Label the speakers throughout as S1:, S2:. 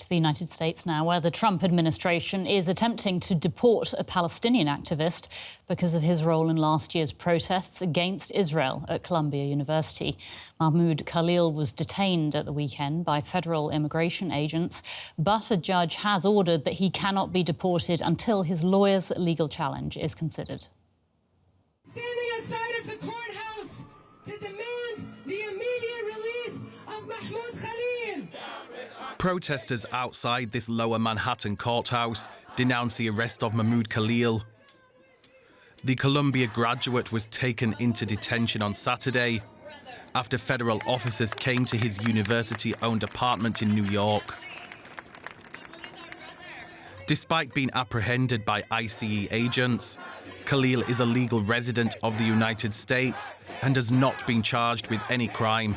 S1: to the United States now, where the Trump administration is attempting to deport a Palestinian activist because of his role in last year's protests against Israel at Columbia University. Mahmoud Khalil was detained at the weekend by federal immigration agents, but a judge has ordered that he cannot be deported until his lawyer's legal challenge is considered.
S2: Standing outside of the courthouse to demand the immediate release of Mahmoud Khalil.
S3: Protesters outside this lower Manhattan courthouse denounce the arrest of Mahmoud Khalil. The Columbia graduate was taken into detention on Saturday after federal officers came to his university-owned apartment in New York. Despite being apprehended by ICE agents, Khalil is a legal resident of the United States and has not been charged with any crime.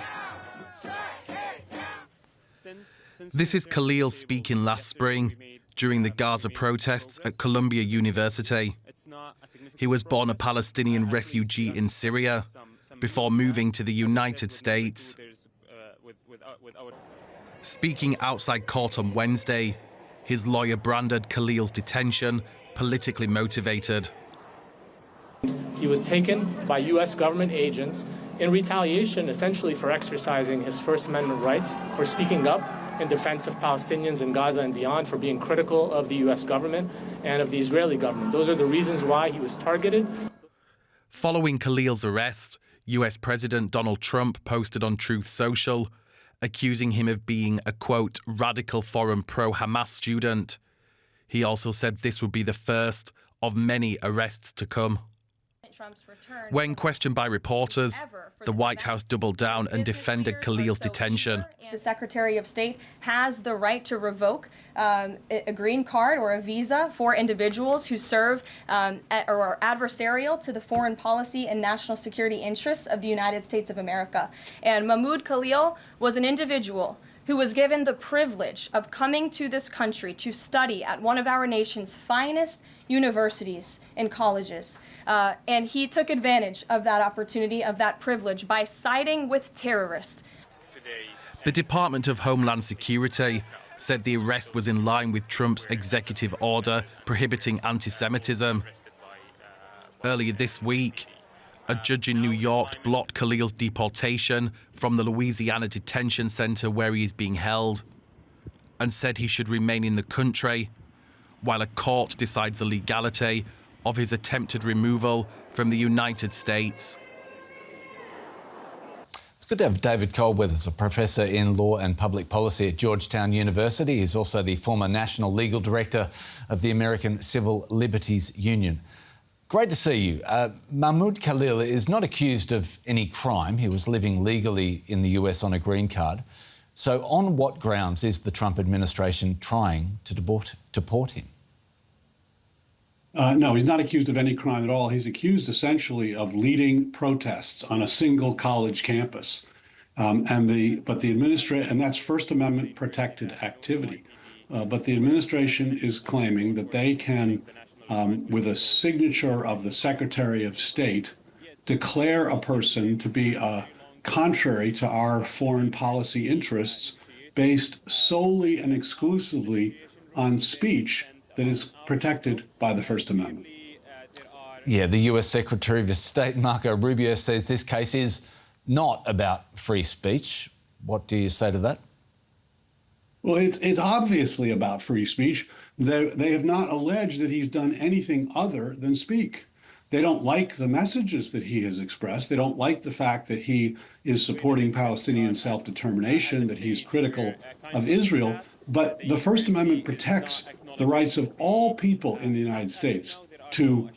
S3: This is Khalil speaking last spring during the Gaza protests at Columbia University. He was born a Palestinian refugee in Syria before moving to the United States. Speaking outside court on Wednesday, his lawyer branded Khalil's detention politically motivated.
S4: He was taken by U.S. government agents in retaliation, essentially for exercising his First Amendment rights, for speaking up in defense of Palestinians in Gaza and beyond, for being critical of the U.S. government and of the Israeli government. Those are the reasons why he was targeted.
S3: Following Khalil's arrest, U.S. President Donald Trump posted on Truth Social, accusing him of being a, quote, radical foreign pro-Hamas student. He also said this would be the first of many arrests to come. When questioned by reporters, the White House doubled down and defended Khalil's detention.
S5: The Secretary of State has the right to revoke a green card or a visa for individuals who serve or are adversarial to the foreign policy and national security interests of the United States of America. And Mahmoud Khalil was an individual who was given the privilege of coming to this country to study at one of our nation's finest universities and colleges. And he took advantage of that opportunity, of that privilege, by siding with terrorists.
S3: The Department of Homeland Security said the arrest was in line with Trump's executive order prohibiting anti-Semitism. Earlier this week, a judge in New York blocked Khalil's deportation from the Louisiana detention center where he is being held and said he should remain in the country while a court decides the legality of his attempted removal from the United States.
S6: It's good to have David Cole with us, a professor in law and public policy at Georgetown University. He's also the former national legal director of the American Civil Liberties Union. Great to see you. Mahmoud Khalil is not accused of any crime. He was living legally in the US on a green card. So on what grounds is the Trump administration trying to deport him?
S7: No, he's not accused of any crime at all. He's accused essentially of leading protests on a single college campus. And that's First Amendment protected activity. But the administration is claiming that they can, with a signature of the Secretary of State, declare a person to be contrary to our foreign policy interests based solely and exclusively on speech that is protected by the First Amendment.
S6: Yeah, the US Secretary of State, Marco Rubio, says this case is not about free speech. What do you say to that?
S7: Well, it's obviously about free speech. They have not alleged that he's done anything other than speak. They don't like the messages that he has expressed. They don't like the fact that he is supporting Palestinian self-determination, that he's critical of Israel. But the First Amendment protects the rights of all people in the United States to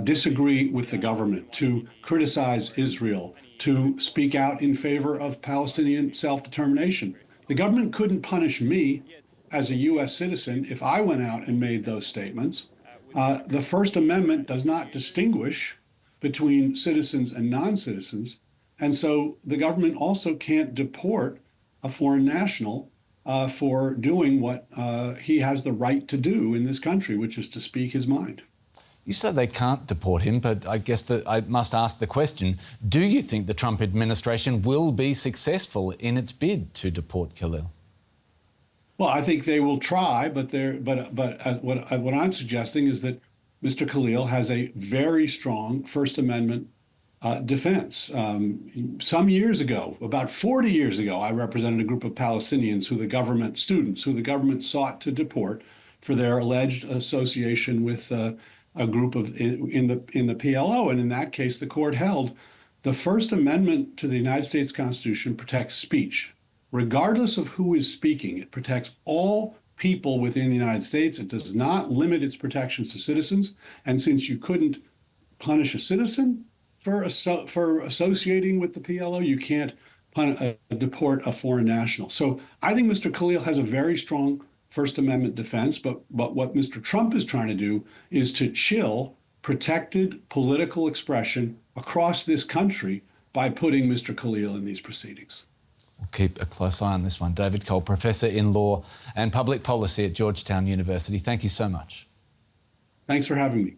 S7: disagree with the government, to criticize Israel, to speak out in favor of Palestinian self-determination. The government couldn't punish me as a U.S. citizen if I went out and made those statements. The First Amendment does not distinguish between citizens and non-citizens, and so the government also can't deport a foreign national for doing what he has the right to do in this country, which is to speak his mind.
S6: You say they can't deport him, but I guess that I must ask the question, do you think the Trump administration will be successful in its bid to deport Khalil?
S7: Well, I think they will try, but what I'm suggesting is that Mr. Khalil has a very strong First Amendment defense. Some years ago, about 40 years ago, I represented a group of Palestinians students who the government sought to deport for their alleged association with a group in the PLO. And in that case, the court held the First Amendment to the United States Constitution protects speech, regardless of who is speaking. It protects all people within the United States. It does not limit its protections to citizens. And since you couldn't punish a citizen for associating with the PLO, you can't deport a foreign national. So I think Mr. Khalil has a very strong First Amendment defense, but what Mr. Trump is trying to do is to chill protected political expression across this country by putting Mr. Khalil in these proceedings.
S6: We'll keep a close eye on this one. David Cole, Professor in Law and Public Policy at Georgetown University. Thank you so much.
S7: Thanks for having me.